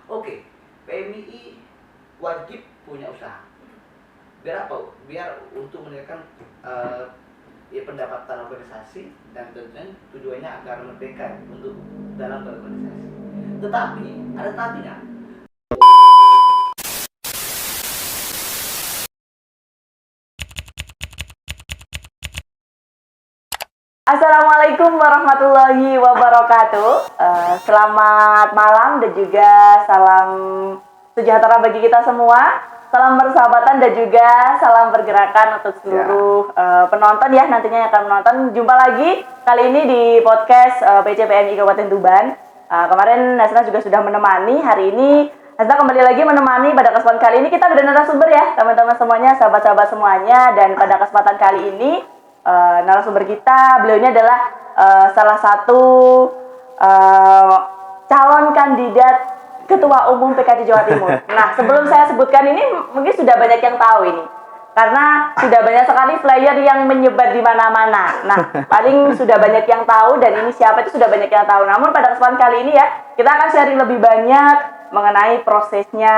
Oke, PMII wajib punya usaha. Biar apa? Biar untuk meningkatkan ya, pendapatan organisasi dan tentunya tujuannya agar merdeka untuk dalam berorganisasi. Tetapi ada tapinya. Assalamualaikum warahmatullahi wabarakatuh. Selamat malam dan juga salam sejahtera bagi kita semua. Salam persahabatan dan juga salam pergerakan untuk seluruh penonton ya nantinya yang akan menonton. Jumpa lagi kali ini di podcast PCPMI Kabupaten Tuban. Kemarin Nasna juga sudah menemani. Hari ini Nasna kembali lagi menemani. Pada kesempatan kali ini kita benar narasumber ya teman-teman semuanya, sahabat-sahabat semuanya. Dan pada kesempatan kali ini narasumber kita, beliau ini adalah salah satu calon kandidat Ketua Umum PKC Jawa Timur. Nah, sebelum saya sebutkan ini, mungkin sudah banyak yang tahu ini. Karena sudah banyak sekali flyer yang menyebar di mana-mana. Nah, paling sudah banyak yang tahu dan ini siapa itu sudah banyak yang tahu. Namun pada kesempatan kali ini ya, kita akan sharing lebih banyak mengenai prosesnya,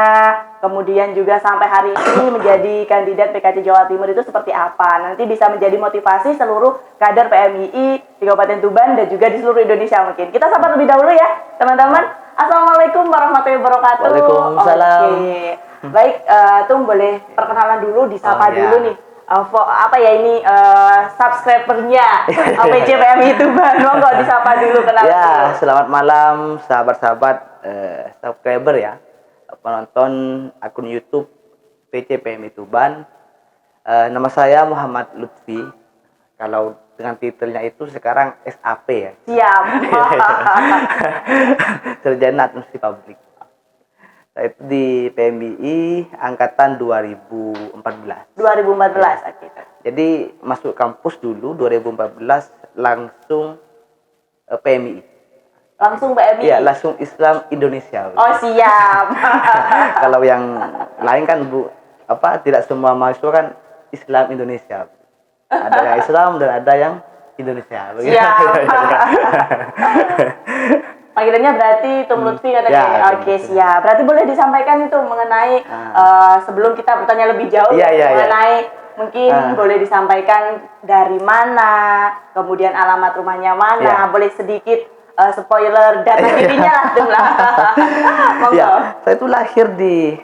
kemudian juga sampai hari ini menjadi kandidat PKC Jawa Timur itu seperti apa. Nanti bisa menjadi motivasi seluruh kader PMII di Kabupaten Tuban dan juga di seluruh Indonesia mungkin. Kita sapa lebih dahulu ya, teman-teman. Assalamualaikum warahmatullahi wabarakatuh. Waalaikumsalam. Oke. Baik, Tung boleh perkenalan dulu, disapa dulu nih. Apa ya ini subscribernya PCPMI Tuban. Monggo disapa dulu kenalan. Ya, selamat malam sahabat-sahabat subscriber ya, penonton akun YouTube PCPMI Tuban. Nama saya Muhammad Lutfi. Kalau dengan titelnya itu sekarang SAP ya. Siap. Sarjana Administrasi Publik. Saya itu di PMII angkatan 2014. 2014 oke. Jadi masuk kampus dulu 2014 langsung PMII. Langsung PMII. Iya, langsung Islam Indonesia. Oh, siap. Kalau yang lain kan tidak semua mahasiswa kan Islam Indonesia. Ada yang Islam dan ada yang Indonesia. Siap. Panggilannya berarti Tung Lutfi katanya. Ya, Oke, siap. Berarti boleh disampaikan itu mengenai sebelum kita bertanya lebih jauh mengenai mungkin boleh disampaikan dari mana, kemudian alamat rumahnya mana, boleh sedikit spoiler data dirinya lah, Tung lah. Ya, saya itu lahir di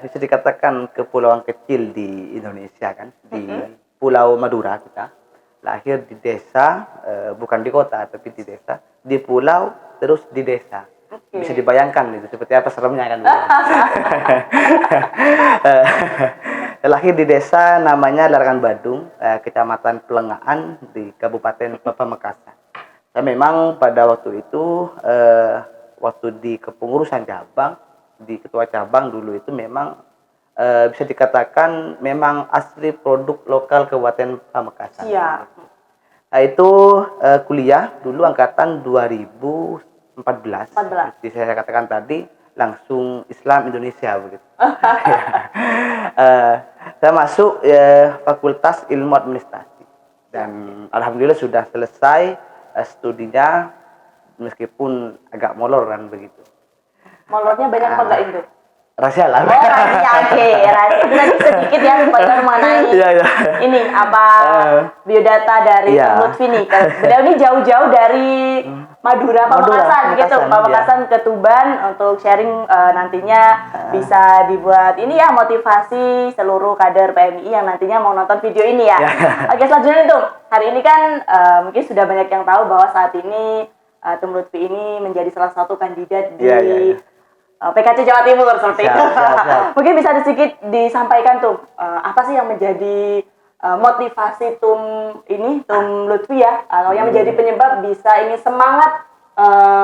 bisa dikatakan kepulauan kecil di Indonesia kan, di Pulau Madura kita. Lahir di desa, bukan di kota tapi di desa, di pulau terus di desa. Bisa dibayangkan itu seperti apa seremnya kan. Lahir di desa namanya Larangan Badung, Kecamatan Pelengahan di Kabupaten Pamekasan. Saya memang pada waktu itu waktu di kepengurusan cabang, di ketua cabang dulu itu memang bisa dikatakan memang asli produk lokal Kabupaten Pamekasan. Iya. Nah, itu kuliah dulu angkatan 2014. Seperti saya katakan tadi, langsung Islam Indonesia begitu. Saya masuk Fakultas Ilmu Administrasi dan alhamdulillah sudah selesai studinya meskipun agak molor kan begitu. Molornya banyak apa enggak itu? Rahasia lah. Oh, rahasia. Oke, rahasia. Nanti sedikit ya spoiler mengenai ini apa biodata dari Lutfi nih. Beliau ini jauh-jauh dari Madura, Pamekasan gitu. Pamekasan ke Tuban untuk sharing nantinya bisa dibuat ini ya motivasi seluruh kader PMII yang nantinya mau nonton video ini ya. Oke, selanjutnya itu. Hari ini kan mungkin sudah banyak yang tahu bahwa saat ini Tung Lutfi ini menjadi salah satu kandidat di PKC Jawa Timur seperti itu. Mungkin bisa sedikit disampaikan tuh apa sih yang menjadi motivasi Tung Lutfi ya, atau yang menjadi penyebab bisa ini semangat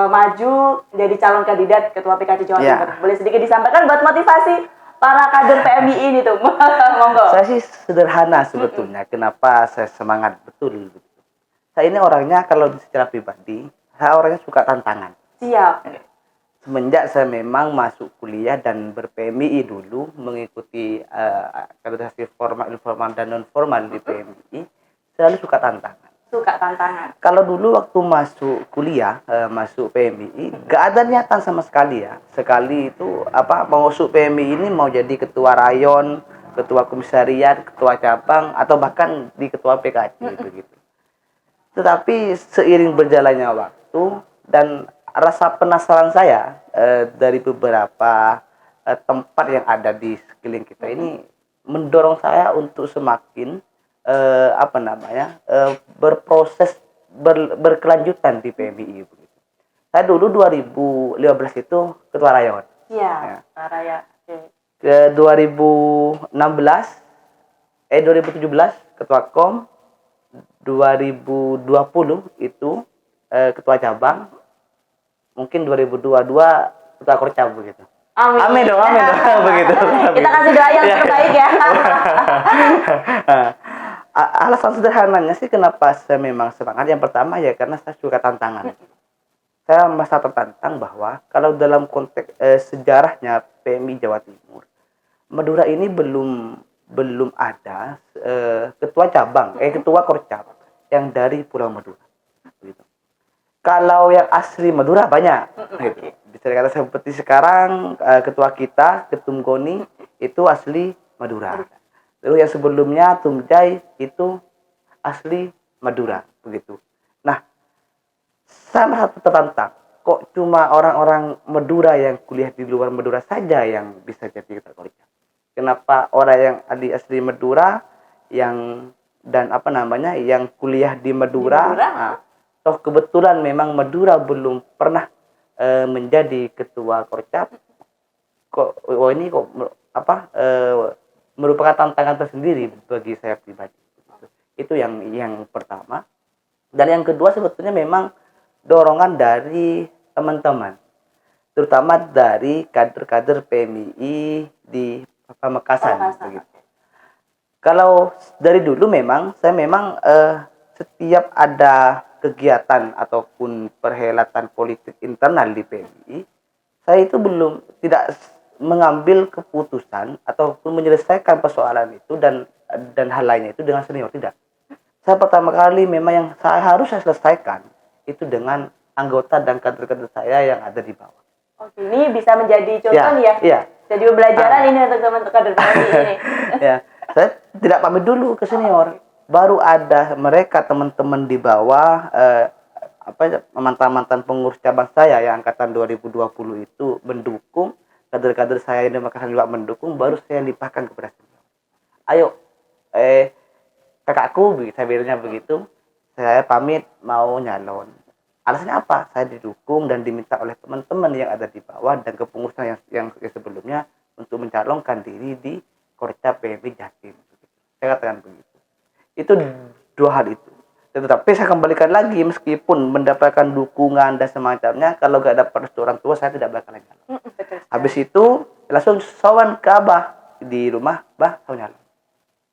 maju jadi calon kandidat ketua PKC Jawa Timur. Boleh sedikit disampaikan buat motivasi para kader PMII ini tuh. Monggo. Saya sih sederhana sebetulnya. Kenapa saya semangat betul? Saya ini orangnya kalau secara pribadi, saya orangnya suka tantangan. Siap. Semenjak saya memang masuk kuliah dan ber-PMII dulu, mengikuti kaderisasi formal, informal, dan non-formal di PMII, selalu suka tantangan. suka tantangan. Kalau dulu waktu masuk kuliah, masuk PMI, gak ada niatan sama sekali ya. Sekali itu mau masuk PMI ini mau jadi ketua rayon, ketua komisariat, ketua cabang, atau bahkan di ketua PKC begitu. Tetapi seiring berjalannya waktu dan rasa penasaran saya dari beberapa tempat yang ada di sekeliling kita ini mendorong saya untuk semakin berproses berkelanjutan di PMI begitu. Saya dulu 2015 itu ketua rayon. Iya, ketua rayon. Ke 2017 ketua KOM, 2020 itu ketua cabang, mungkin 2022 ketua Korcap begitu. Amin. Amin dong begitu. Kita kasih doa yang terbaik ya. Alasan sederhananya sih kenapa saya memang semangat. Yang pertama ya karena saya suka tantangan. Saya merasa tertantang bahwa kalau dalam konteks sejarahnya PMI Jawa Timur, Madura ini belum ada ketua cabang, ketua Korcap yang dari Pulau Madura. Gitu. Kalau yang asli Madura banyak. Gitu. Bisa dikatakan seperti sekarang ketua kita, Ketum Goni itu asli Madura. Lalu yang sebelumnya Tumjai itu asli Madura begitu. Nah, saya merasa tertantang. Kok cuma orang-orang Madura yang kuliah di luar Madura saja yang bisa jadi ketua Korcap? Kenapa orang yang asli Madura yang yang kuliah di Madura? Nah, toh kebetulan memang Madura belum pernah menjadi ketua Korcap. Ini merupakan tantangan tersendiri bagi saya pribadi. Itu yang pertama. Dan yang kedua sebetulnya memang dorongan dari teman-teman, terutama dari kader-kader PMI di Pamekasan. Begitu. Kalau dari dulu saya memang setiap ada kegiatan ataupun perhelatan politik internal di PMI, saya itu tidak mengambil keputusan ataupun menyelesaikan persoalan itu dan hal lainnya itu dengan senior, tidak. Saya pertama kali memang yang harus saya selesaikan itu dengan anggota dan kader-kader saya yang ada di bawah. Oke, ini bisa menjadi contoh ya. Iya. Jadi pembelajaran ini untuk teman-teman kader PMI ini. Ya, saya tidak pamit dulu ke senior. Baru ada mereka teman-teman di bawah mantan pengurus cabang saya yang angkatan 2020 itu mendukung, kader-kader saya yang Makassar juga mendukung, baru saya limpahkan kepada senior. Ayo, kakakku, saya bilangnya begitu, saya pamit mau nyalon. Alasannya apa? Saya didukung dan diminta oleh teman-teman yang ada di bawah dan kepengurusan yang sebelumnya untuk mencalonkan diri di Korcap PMI Jatim. Saya katakan begitu. Itu dua hal itu. Tetapi saya kembalikan lagi, meskipun mendapatkan dukungan dan semacamnya, kalau gak dapat restu orang tua saya tidak bakal nyalon. Habis itu langsung sowan ke Abah di rumah, Bah, saya nyalon.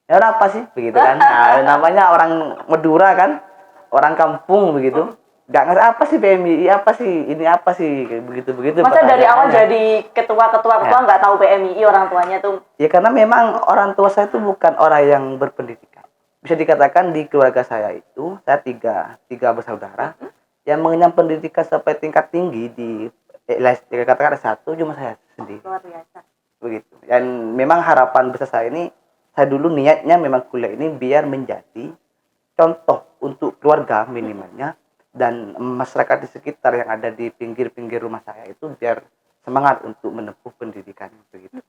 Ya apa sih begitu kan? Nah, namanya orang Madura kan, orang kampung begitu. Gak ngerti apa sih PMI, apa sih ini, apa sih begitu. Masa dari awal jadi ketua nggak tahu PMI orang tuanya tuh? Ya karena memang orang tua saya itu bukan orang yang berpendidikan. Bisa dikatakan di keluarga saya itu saya tiga bersaudara yang mengenyam pendidikan sampai tingkat tinggi di katakan S1 cuma saya sendiri. Luar biasa. Begitu. Dan memang harapan besar saya ini, saya dulu niatnya memang kuliah ini biar menjadi contoh untuk keluarga minimalnya dan masyarakat di sekitar yang ada di pinggir-pinggir rumah saya itu biar semangat untuk menempuh pendidikan begitu.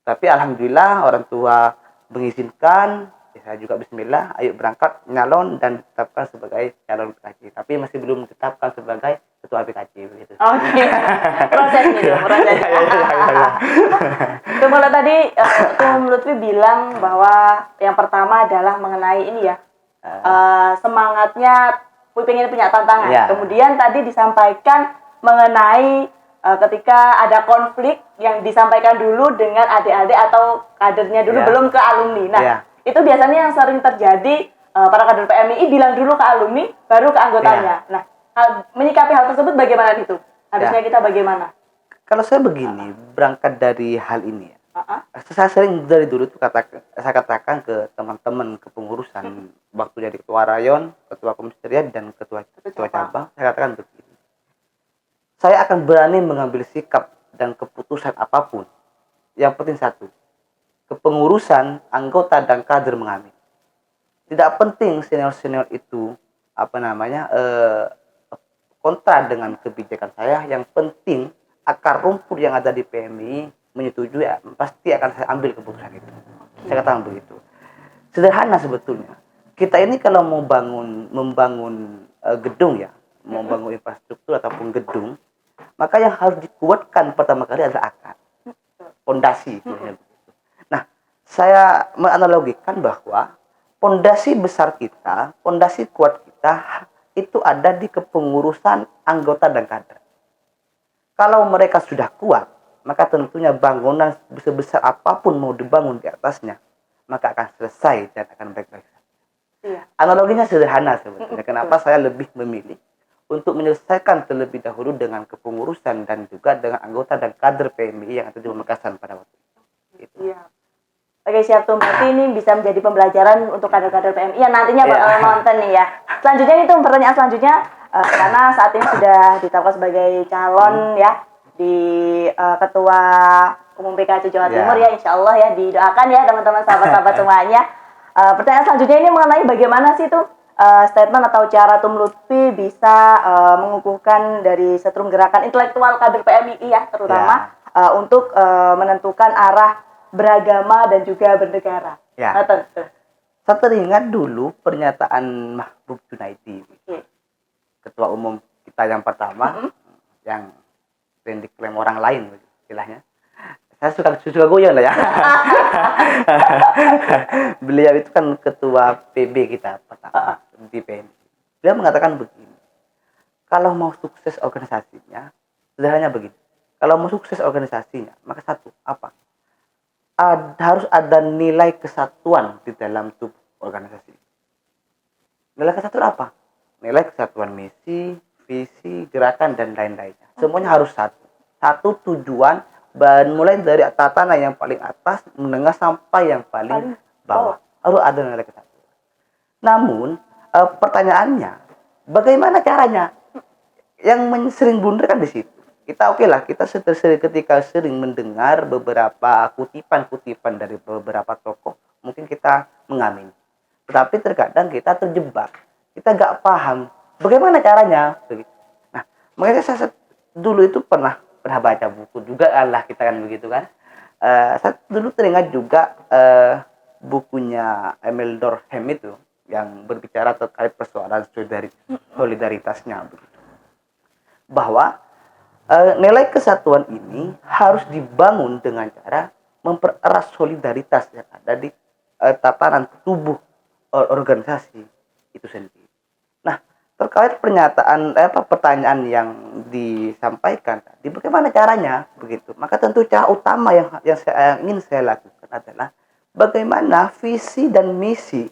Tapi alhamdulillah orang tua mengizinkan, saya juga bismillah, ayo berangkat nyalon dan ditetapkan sebagai calon PKC. Tapi masih belum ditetapkan sebagai ketua PKC begitu. Oke. Proses. Kemudian tadi Tum Lutfi bilang bahwa yang pertama adalah mengenai ini ya. Semangatnya pengen punya tantangan. Ya. Kemudian tadi disampaikan mengenai ketika ada konflik yang disampaikan dulu dengan adik-adik atau kadernya dulu belum ke alumni. Nah, itu biasanya yang sering terjadi, para kader PMI bilang dulu ke alumni, baru ke anggotanya. Nah, menyikapi hal tersebut bagaimana itu? Harusnya kita bagaimana? Kalau saya begini, berangkat dari hal ini ya. Saya sering dari dulu tuh saya katakan ke teman-teman kepengurusan waktu jadi ketua rayon, ketua komisariat, dan ketua cabang, saya katakan begini. Saya akan berani mengambil sikap dan keputusan apapun. Yang penting satu, kepengurusan anggota dan kader mengamin. Tidak penting senior-senior itu kontra dengan kebijakan saya. Yang penting akar rumput yang ada di PMI menyetujui, pasti akan saya ambil keputusan itu. Saya katakan begitu. Sederhana sebetulnya. Kita ini kalau mau membangun gedung ya, mau bangun infrastruktur ataupun gedung, maka yang harus dikuatkan pertama kali adalah akar, fondasi. Nah, saya menganalogikan bahwa fondasi besar kita, fondasi kuat kita itu ada di kepengurusan anggota dan kader. Kalau mereka sudah kuat, maka tentunya bangunan sebesar apapun mau dibangun di atasnya, maka akan selesai dan akan baik-baik saja. Iya. Analoginya sederhana sebetulnya. Kenapa saya lebih memilih untuk menyelesaikan terlebih dahulu dengan kepengurusan dan juga dengan anggota dan kader PMI yang ada di Pamekasan pada waktu itu. Gitu. Iya. Oke, siap tuh. Berarti ini bisa menjadi pembelajaran untuk kader-kader PMI yang nantinya bakal nonton nih ya. Selanjutnya itu pertanyaan selanjutnya, karena saat ini sudah ditetapkan sebagai calon ya di Ketua Umum PKC Jawa Timur ya, insya Allah ya, didoakan ya teman-teman sahabat-sahabat semuanya. Pertanyaan selanjutnya ini mengenai bagaimana sih tuh statement atau cara Tum Lutfi bisa mengukuhkan dari setrum gerakan intelektual kader PMI ya, terutama untuk menentukan arah beragama dan juga bernegara. Ya. Saya teringat dulu pernyataan Mahbub Junaidi, ketua umum kita yang pertama, yang sering diklaim orang lain istilahnya. Saya suka goyang lah ya. Beliau itu kan ketua PB kita pertama di PMI. Beliau mengatakan begini, kalau mau sukses organisasinya, sederhananya begini. Kalau mau sukses organisasinya, maka satu, apa? Harus ada nilai kesatuan di dalam tubuh organisasi. Nilai kesatuan apa? Nilai kesatuan misi, visi, gerakan, dan lain-lainnya. Semuanya harus satu. Satu tujuan, mulai dari tatanan yang paling atas, menengah sampai yang paling bawah. Harus ada nilai kesatuan. Namun, pertanyaannya, bagaimana caranya? Yang sering blunder kan di situ. Kita kita ketika sering mendengar beberapa kutipan-kutipan dari beberapa tokoh, mungkin kita mengamini. Tetapi terkadang kita terjebak, kita nggak paham bagaimana caranya. Nah, makanya saya dulu itu pernah baca buku juga lah, kita kan begitu kan. Saya dulu teringat juga bukunya Emil Durkheim itu yang berbicara terkait persoalan solidaritasnya begitu. Bahwa nilai kesatuan ini harus dibangun dengan cara mempererat solidaritas yang ada di tatanan tubuh organisasi itu sendiri. Nah, terkait pertanyaan yang disampaikan tadi, bagaimana caranya begitu? Maka tentu cara utama yang ingin saya lakukan adalah bagaimana visi dan misi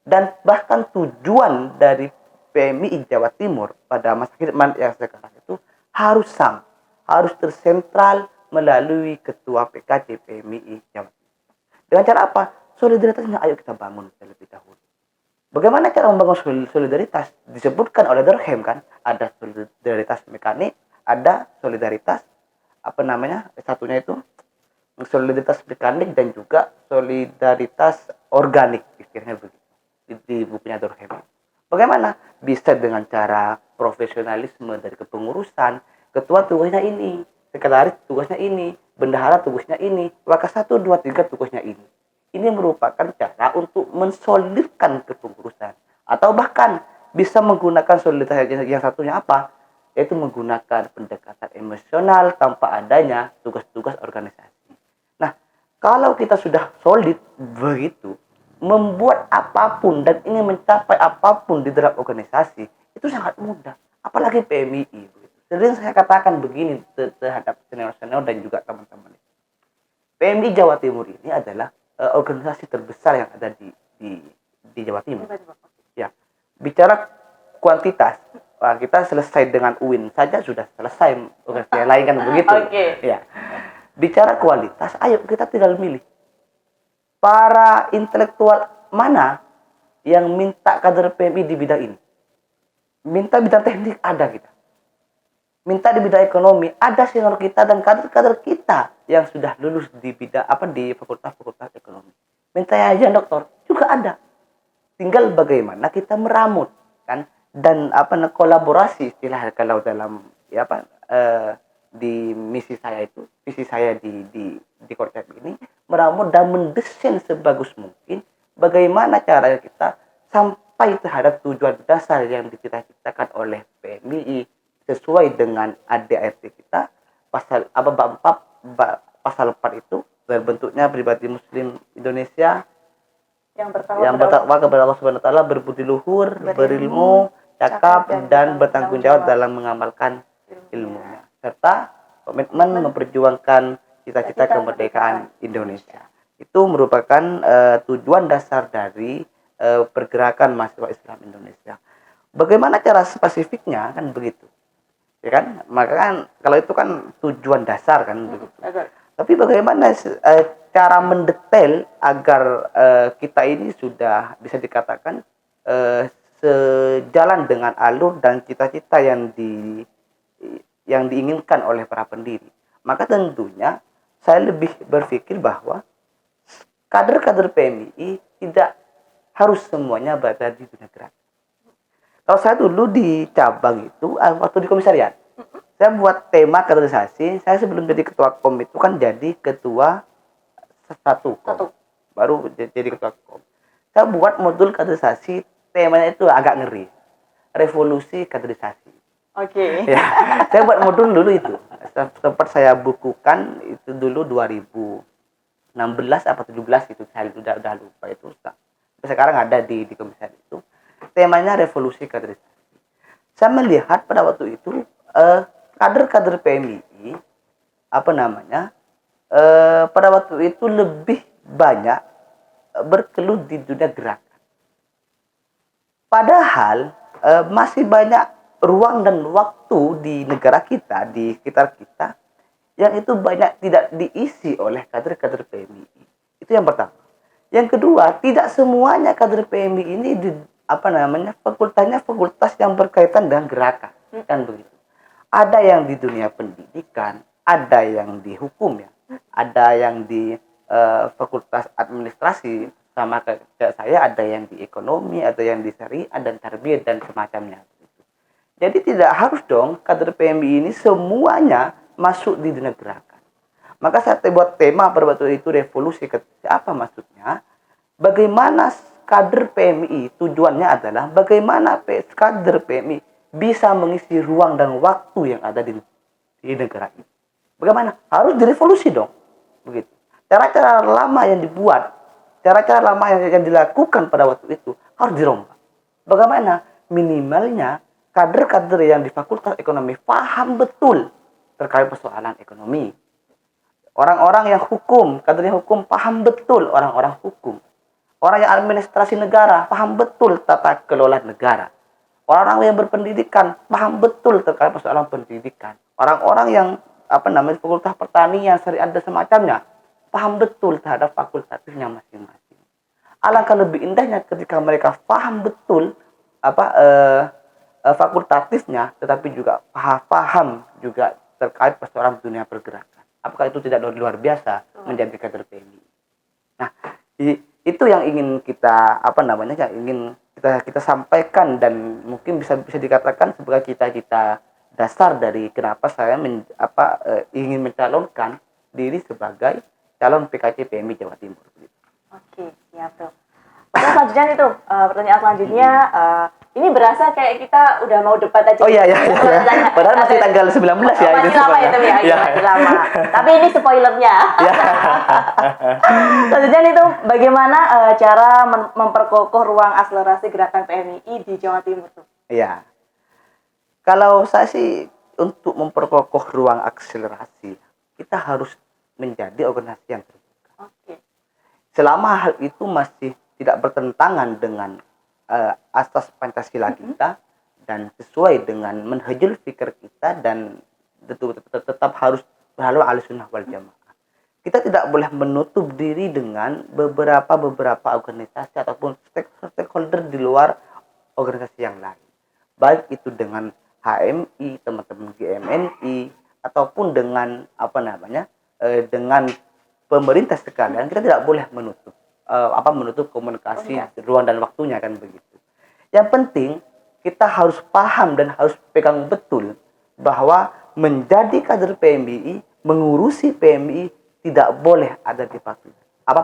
dan bahkan tujuan dari PMI Jawa Timur pada masa yang sekarang itu harus sama, harus tersentral melalui Ketua PKC PMI Jawa Timur. Dengan cara apa? Solidaritasnya ayo kita bangun terlebih dahulu. Bagaimana cara membangun solidaritas? Disebutkan oleh Durkheim kan, ada solidaritas mekanik, ada solidaritas satunya itu solidaritas mekanik dan juga solidaritas organik, istilahnya begitu di bukunya Durkheim. Bagaimana? Bisa dengan cara profesionalisme dari kepengurusan, ketua tugasnya ini, sekretaris tugasnya ini, bendahara tugasnya ini, wakil 1, 2, 3 tugasnya ini. Ini merupakan cara untuk mensolidkan kepengurusan. Atau bahkan bisa menggunakan solidaritas yang satunya apa? Yaitu menggunakan pendekatan emosional tanpa adanya tugas-tugas organisasi. Nah, kalau kita sudah solid begitu, membuat apapun dan ingin mencapai apapun di dalam organisasi itu sangat mudah, apalagi PMI. Sering saya katakan begini terhadap senior-senior dan juga teman-teman. PMI Jawa Timur ini adalah organisasi terbesar yang ada di Jawa Timur. Ya, bicara kuantitas, kita selesai dengan UIN saja sudah selesai, organisasi yang lain kan begitu. Ya, bicara kualitas, ayo kita tinggal milih para intelektual mana yang minta kader PMI di bidang ini. Minta bidang teknik ada kita. Minta di bidang ekonomi ada senior kita dan kader-kader kita yang sudah lulus di bidang di fakultas-fakultas ekonomi. Minta aja dokter juga ada. Tinggal bagaimana kita meramut kan dan kolaborasi istilah kalau dalam di misi saya itu visi saya di konsep ini meramut dan mendesain sebagus mungkin bagaimana cara kita sampai terhadap tujuan dasar yang dicita-citakan oleh PMI sesuai dengan ADART kita pasal pasal 4 itu berbentuknya pribadi muslim Indonesia yang bertakwa kepada Allah Subhanahu wa taala, berbudi luhur, berilmu, cakap dan bertanggung jawab dalam mengamalkan ilmunya serta komitmen memperjuangkan cita-cita kemerdekaan Indonesia. Itu merupakan tujuan dasar dari pergerakan mahasiswa Islam Indonesia. Bagaimana cara spesifiknya kan begitu. Ya kan? Maka kan kalau itu kan tujuan dasar kan begitu. Tapi bagaimana cara mendetail agar kita ini sudah bisa dikatakan sejalan dengan alur dan cita-cita yang diinginkan oleh para pendiri. Maka tentunya saya lebih berpikir bahwa kader-kader PMI tidak harus semuanya berada di dunia gerak. Kalau saya dulu di cabang itu, waktu di komisariat, saya buat tema kaderisasi. Saya sebelum jadi ketua kom itu kan jadi ketua satu kom. Baru jadi ketua kom. Saya buat modul kaderisasi, temanya itu agak ngeri. Revolusi kaderisasi. Oke. Ya, saya buat modul dulu itu. Sempat saya bukukan itu dulu 2016 apa 17 itu. Saya udah lupa itu. Sekarang ada di komisariat itu. Temanya revolusi kaderisasi. Saya melihat pada waktu itu kader-kader PMI pada waktu itu lebih banyak berkeluh di dunia gerakan. Padahal masih banyak ruang dan waktu di negara kita, di sekitar kita yang itu banyak tidak diisi oleh kader-kader PMI. Itu yang pertama. Yang kedua, tidak semuanya kader PMI ini fakultas yang berkaitan dengan gerakan, kan begitu. Ada yang di dunia pendidikan, ada yang di hukum ya, ada yang di fakultas administrasi sama kayak saya, ada yang di ekonomi, ada yang di syariah dan tarbiyah dan semacamnya. Jadi tidak harus dong kader PMI ini semuanya masuk di dunia gerakan. Maka saya buat tema pada waktu itu revolusi. Apa maksudnya? Bagaimana kader PMI, tujuannya adalah bagaimana kader PMI bisa mengisi ruang dan waktu yang ada di negara ini. Bagaimana? Harus direvolusi dong. Begitu. Cara-cara lama yang dibuat, cara-cara lama yang dilakukan pada waktu itu harus dirombak. Bagaimana? Minimalnya kader-kader yang di Fakultas Ekonomi paham betul terkait persoalan ekonomi. Orang-orang yang hukum, kadernya hukum paham betul orang-orang hukum. Orang yang administrasi negara paham betul tata kelola negara. Orang-orang yang berpendidikan paham betul terkait persoalan pendidikan. Orang-orang yang fakultas pertanian, syariah dan semacamnya paham betul terhadap fakultatifnya masing-masing. Alangkah lebih indahnya ketika mereka paham betul fakultatifnya, tetapi juga paham juga terkait persoalan dunia pergerakan. Apakah itu tidak luar biasa menjadi kader PMI? Nah, itu yang ingin kita kita sampaikan dan mungkin bisa dikatakan sebagai cita-cita dasar dari kenapa saya ingin mencalonkan diri sebagai calon PKC PMI Jawa Timur. Oke, siap tuh. Selanjutnya itu pertanyaan selanjutnya ini berasa kayak kita udah mau debat aja. Oh iya. Padahal masih tanggal 19 ya. Masih lama ya tapi masih lama. Tapi ini spoilernya. Selanjutnya itu bagaimana cara memperkokoh ruang akselerasi gerakan PMI di Jawa Timur tuh? Iya. Kalau saya sih untuk memperkokoh ruang akselerasi, kita harus menjadi organisasi yang terbuka. Oke. Selama hal itu masih tidak bertentangan dengan asas Pancasila kita dan sesuai dengan manhajul fikir kita dan tetap harus berhaluan ahlussunnah wal jamaah. kita tidak boleh menutup diri dengan beberapa organisasi ataupun stakeholder di luar organisasi yang lain. Baik itu dengan HMI, teman-teman GMNI, ataupun dengan dengan pemerintah sekalian. Kita tidak boleh menutup komunikasi ruang dan waktunya, kan begitu. Yang penting kita harus paham dan harus pegang betul bahwa menjadi kader PMII, mengurusi PMII tidak boleh ada di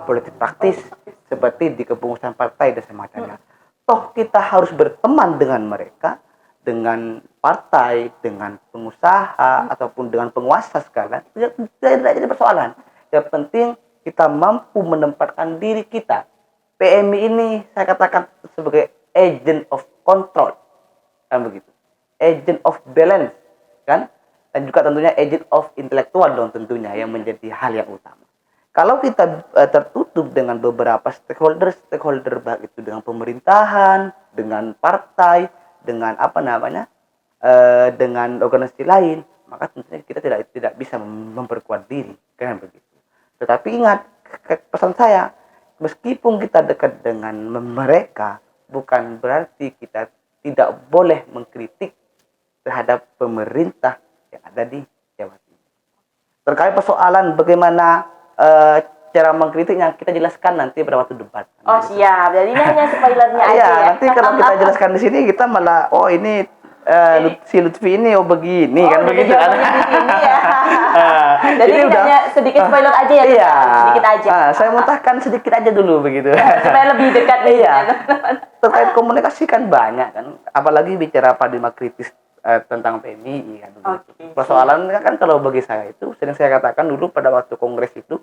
politik praktis seperti di kepengurusan partai dan semacamnya. Toh kita harus berteman dengan mereka, dengan partai, dengan pengusaha ataupun dengan penguasa sekalian. Tidak jadi persoalan. Yang penting kita mampu menempatkan diri kita. PMI ini saya katakan sebagai agent of control, kan begitu, agent of balance, kan, dan juga tentunya agent of intelektual dong tentunya, yang menjadi hal yang utama. Kalau kita tertutup dengan beberapa stakeholder baik itu dengan pemerintahan, dengan partai, dengan dengan organisasi lain, maka tentunya kita tidak bisa memperkuat diri, kan begitu. Tetapi ingat, pesan saya, meskipun kita dekat dengan mereka, bukan berarti kita tidak boleh mengkritik terhadap pemerintah yang ada di Jawa Timur. Terkait persoalan bagaimana cara mengkritiknya, kita jelaskan nanti pada waktu debat. Oh gitu. Siap, jadi ini hanya spoilernya aja ya. Nanti kalau kita jelaskan di sini, kita malah ini si Lutfi ini begini, kan begitu kan. Di sini ya. Jadi ini hanya sedikit spoiler aja ya. Iya. Sedikit aja. Saya muntahkan sedikit aja dulu begitu. Supaya lebih dekat nih. Iya. Terkait komunikasi kan banyak kan, apalagi bicara paradigma kritis tentang PMI kan. Okay. Persoalan kan kalau bagi saya itu sering saya katakan dulu pada waktu kongres itu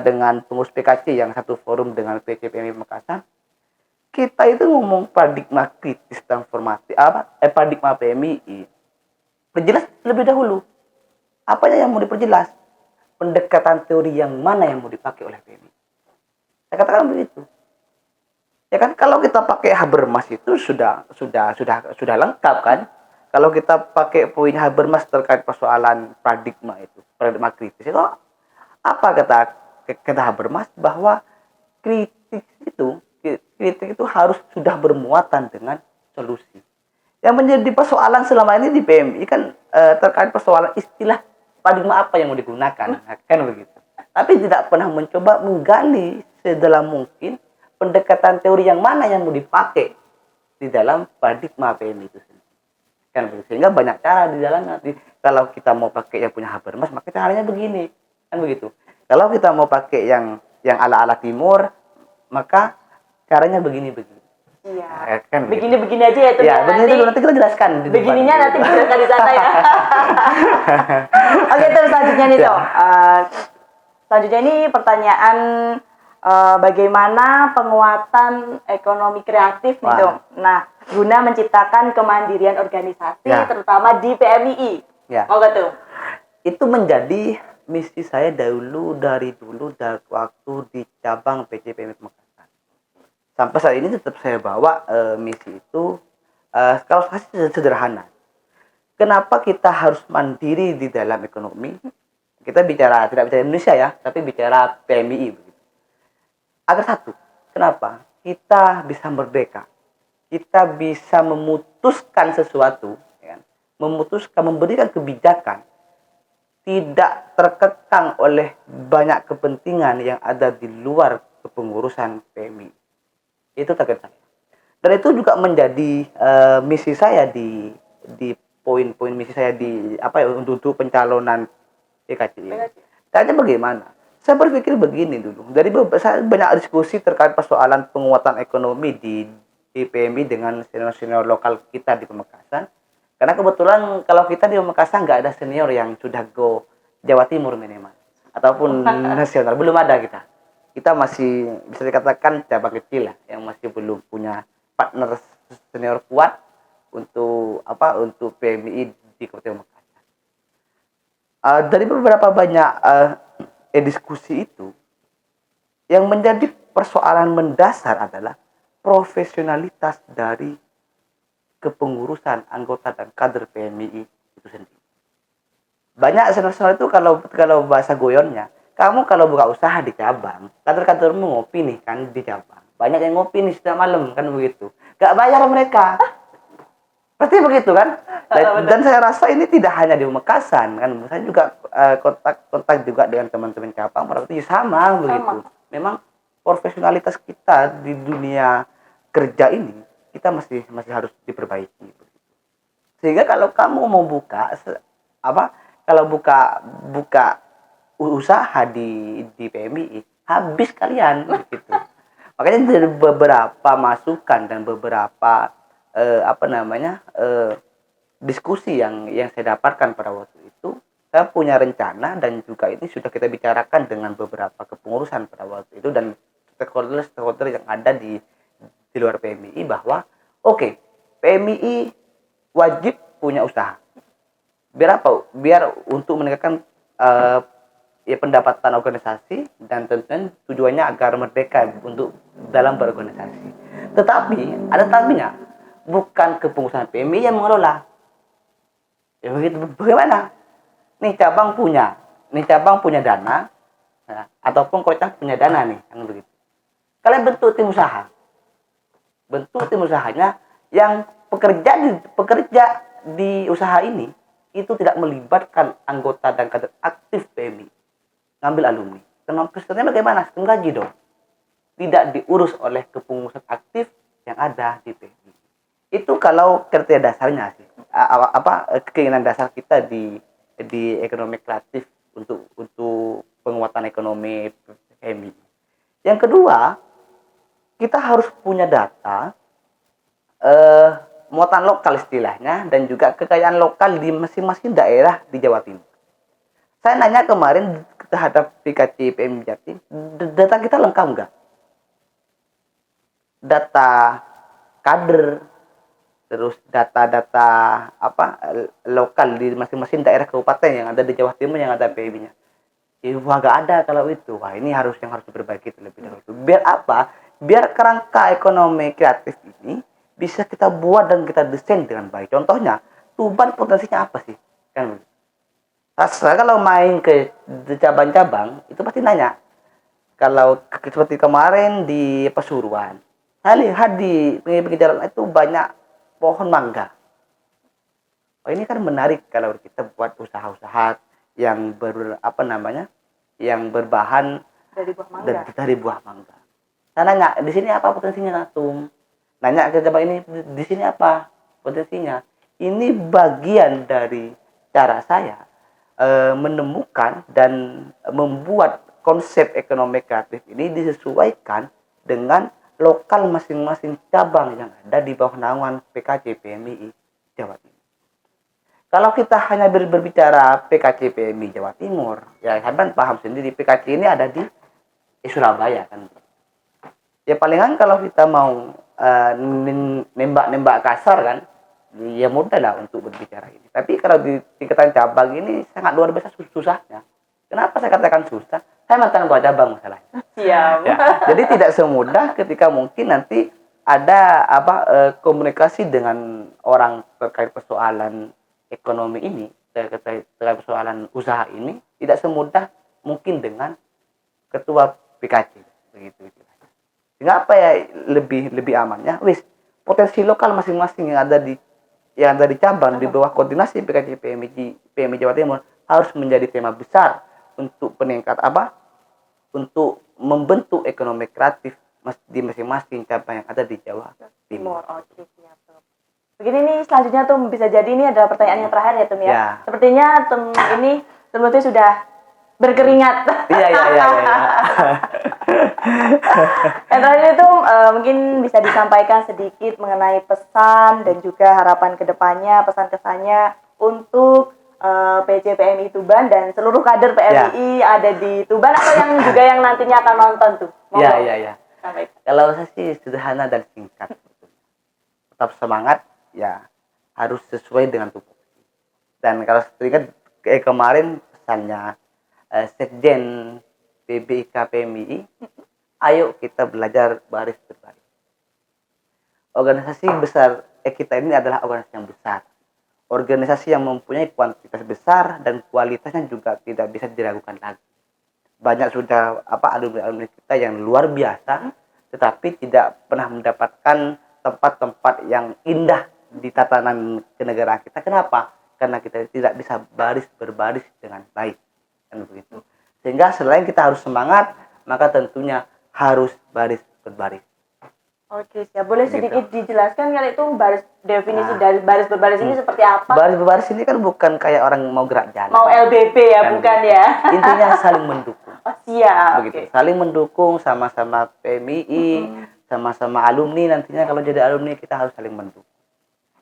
dengan pengurus PKC yang satu forum dengan PC PMI Makassar, kita itu ngomong paradigma kritis transformasi paradigma PMI. Perjelas lebih dahulu. Apanya yang mau diperjelas? Pendekatan teori yang mana yang mau dipakai oleh PMI? Saya katakan begitu. Ya kan, kalau kita pakai Habermas itu sudah lengkap kan? Kalau kita pakai poin Habermas terkait persoalan paradigma kritis itu apa kata Habermas, bahwa kritik itu harus sudah bermuatan dengan solusi. Yang menjadi persoalan selama ini di PMI kan terkait persoalan istilah paradigma apa yang mau digunakan, kan begitu. Tapi tidak pernah mencoba menggali sedalam mungkin pendekatan teori yang mana yang mau dipakai di dalam paradigma PMI itu sendiri. Kan begitu. Sehingga banyak cara di dalamnya. Kalau kita mau pakai yang punya Habermas, maka caranya begini, kan begitu. Kalau kita mau pakai yang ala-ala timur, maka caranya begini. Iya. Kan begini aja ya itu. Ya, begini dulu nanti kita jelaskan. Begininya nanti dijelaskan di sana ya. Oke, terus selanjutnya nih toh. Selanjutnya ini pertanyaan bagaimana penguatan ekonomi kreatif nih toh. Nah, guna menciptakan kemandirian organisasi terutama di PMII. Ya. Oh gitu. Itu menjadi misi saya dari waktu di cabang PC PMI Makassar. Sampai saat ini tetap saya bawa misi itu. Kalau saya sederhana, kenapa kita harus mandiri di dalam ekonomi? Kita tidak bicara Indonesia ya, tapi bicara PMII begitu. Agar satu, kenapa? Kita bisa merdeka, kita bisa memutuskan sesuatu, ya, memberikan kebijakan, tidak terkekang oleh banyak kepentingan yang ada di luar kepengurusan PMI. Itu target saya. Dan itu juga menjadi misi saya di poin-poin misi saya untuk pencalonan PKC ini. Caranya bagaimana? Saya berpikir begini dulu. Saya banyak diskusi terkait persoalan penguatan ekonomi di PMI dengan senior-senior lokal kita di Pamekasan. Karena kebetulan kalau kita di Pamekasan nggak ada senior yang sudah go Jawa Timur minimal. Ataupun nasional. Belum ada kita. Kita masih bisa dikatakan cabang kecil lah, yang masih belum punya partner senior kuat untuk PMI di Kabupaten Makassar. Dari beberapa banyak diskusi itu, yang menjadi persoalan mendasar adalah profesionalitas dari kepengurusan anggota dan kader PMI itu sendiri. Banyak senior itu kalau bahasa goyonnya, kamu kalau buka usaha di cabang, kantor-kantormu ngopi nih kan di cabang. Banyak yang ngopi nih setiap malam kan begitu. Gak bayar mereka. Pasti begitu kan? Dan saya rasa ini tidak hanya di Pamekasan kan. Saya juga kontak juga dengan teman-teman cabang berarti sama begitu. Memang profesionalitas kita di dunia kerja ini kita masih harus diperbaiki. Sehingga kalau kamu mau buka kalau buka usaha di PMI habis kalian gitu. Makanya dari beberapa masukan dan beberapa diskusi yang saya dapatkan pada waktu itu, saya punya rencana dan juga ini sudah kita bicarakan dengan beberapa kepengurusan pada waktu itu dan stakeholder yang ada di luar PMI bahwa oke, PMI wajib punya usaha. Biar apa? Biar untuk meningkatkan pendapatan organisasi dan tentunya tujuannya agar merdeka untuk dalam berorganisasi. Tetapi ada tapinya, bukan kepengurusan PMI yang mengelola. Ya begitu. Bagaimana? Nih cabang punya dana, ataupun kota punya dana nih, kan begitu. Kalian bentuk tim usaha, usahanya yang pekerja di usaha ini itu tidak melibatkan anggota dan kader aktif PMI, ngambil alumni. Kesannya bagaimana? Sistem gaji dong. Tidak diurus oleh kepengurusan aktif yang ada di PMI. Itu kalau kriteria dasarnya sih. Keinginan dasar kita di ekonomi kreatif untuk penguatan ekonomi PMI. Yang kedua, kita harus punya data muatan lokal istilahnya dan juga kekayaan lokal di masing-masing daerah di Jawa Timur. Saya nanya kemarin terhadap PKC PMI Jatim, data kita lengkap nggak? Data kader, terus data-data lokal di masing-masing daerah kabupaten yang ada di Jawa Timur yang ada PMI-nya. Wah, nggak ada kalau itu. Wah, ini yang harus diperbaiki terlebih dahulu. Biar apa? Biar kerangka ekonomi kreatif ini bisa kita buat dan kita desain dengan baik. Contohnya, Tuban potensinya apa sih? Kan saya kalau main ke cabang-cabang itu pasti nanya. Kalau seperti kemarin di Pasuruan, saya lihat di pinggir jalan itu banyak pohon mangga. Oh, ini kan menarik kalau kita buat usaha-usaha yang yang berbahan dari buah mangga. Saya nanya, di sini apa potensinya, Natum? Nanya ke cabang ini, di sini apa potensinya? Ini bagian dari cara saya menemukan dan membuat konsep ekonomi kreatif ini disesuaikan dengan lokal masing-masing cabang yang ada di bawah naungan PKC PMI Jawa Timur. Kalau kita hanya berbicara PKC PMI Jawa Timur, ya kalian paham sendiri PKC ini ada di Surabaya kan. Ya palingan kalau kita mau nembak kasar kan, ya mudah lah untuk berbicara ini. Tapi kalau di tingkatan cabang ini sangat luar biasa susahnya. Kenapa saya katakan susah? Saya mantan ketua cabang masalahnya. Siap. Ya, jadi tidak semudah ketika mungkin nanti ada komunikasi dengan orang terkait persoalan ekonomi ini, terkait persoalan usaha ini, tidak semudah mungkin dengan ketua PKC begitu. Sehingga apa ya lebih amannya, potensi lokal masing-masing yang ada di cabang di bawah koordinasi PKC PMI Jawa Timur harus menjadi tema besar untuk untuk membentuk ekonomi kreatif di masing-masing cabang yang ada di Jawa Timur. Oke, siap. Begini nih, selanjutnya Tum, bisa jadi ini adalah pertanyaan yang terakhir ya Tum ya. Ya. Sepertinya Tum ini sebetulnya sudah berkeringat. Iya. Yang terakhir itu mungkin bisa disampaikan sedikit mengenai pesan dan juga harapan kedepannya, pesan kesannya untuk PC PMI Tuban dan seluruh kader PMI ada di Tuban atau yang juga yang nantinya akan nonton tuh. Iya. Kalau saya sih sederhana dan singkat. Tetap semangat, ya harus sesuai dengan tupoksi. Dan kalau sedikit kemarin pesannya Sekjen PBIK PMI, ayo kita belajar baris berbaris. Organisasi besar kita ini adalah organisasi yang besar. Organisasi yang mempunyai kuantitas besar dan kualitasnya juga tidak bisa diragukan lagi. banyak sudah alumni-alumni kita yang luar biasa, tetapi tidak pernah mendapatkan tempat-tempat yang indah di tatanan kenegaraan kita. Kenapa? Karena kita tidak bisa berbaris dengan baik, kan begitu. Sehingga selain kita harus semangat, maka tentunya harus berbaris. Oke, siap. Boleh sedikit dijelaskan kali itu definisi dari baris berbaris ini seperti apa? Baris berbaris ini kan bukan kayak orang mau gerak jalan. Mau LBB ya, kan bukan ya? Intinya saling mendukung. Oh, siap. Begitu. Okay. Saling mendukung, sama-sama PMI, sama-sama alumni. Nantinya kalau jadi alumni kita harus saling mendukung.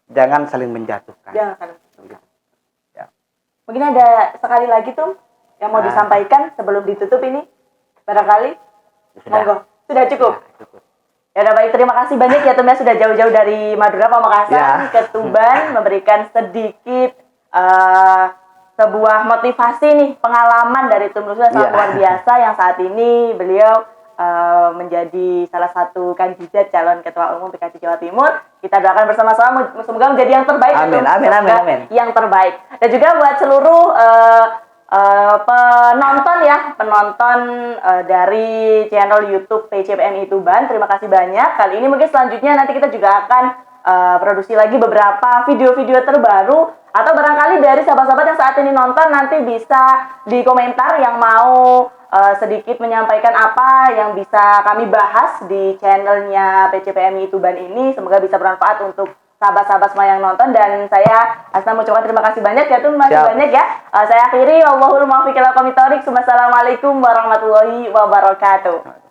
Jangan saling menjatuhkan. Jangan saling menjatuhkan. Ya. Mungkin ada sekali lagi tuh yang mau disampaikan sebelum ditutup ini, barangkali. Monggo. Sudah cukup. Ya, cukup. Ya udah baik, terima kasih banyak ya Tum ya, sudah jauh-jauh dari Madura Pamekasan ke Tuban memberikan sedikit sebuah motivasi nih, pengalaman dari Tum Ruslan sangat luar biasa yang saat ini beliau menjadi salah satu kandidat calon ketua umum PKC Jawa Timur. Kita doakan bersama-sama semoga menjadi yang terbaik. Amin, amin. Yang terbaik. Dan juga buat seluruh penonton dari channel YouTube PCPMI Tuban, terima kasih banyak. Kali ini mungkin selanjutnya nanti kita juga akan produksi lagi beberapa video-video terbaru, atau barangkali dari sahabat-sahabat yang saat ini nonton nanti bisa di komentar yang mau sedikit menyampaikan apa yang bisa kami bahas di channelnya PCPMI Tuban ini. Semoga bisa bermanfaat untuk sahabat-sahabat semua yang nonton, dan saya Asna mengucapkan terima kasih banyak ya Tum, masih banyak ya. Saya akhiri, wallahul muwaffiq ila aqwamit thoriq. Wassalamualaikum warahmatullahi wabarakatuh.